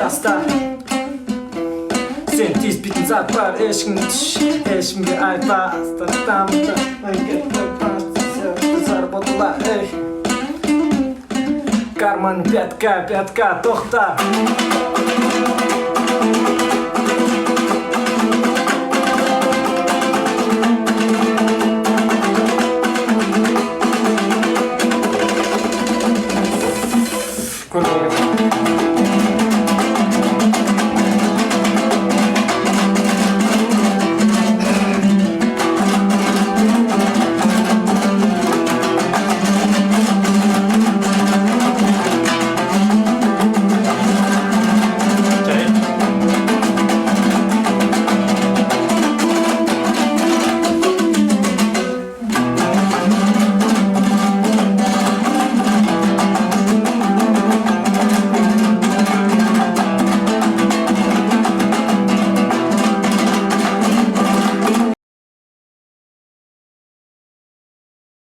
таста. Сен тиіспейтін зат бар, ешкімге айтпа. Астыртамды заработала, эй. Карман пятка, тоқта. Көрмеген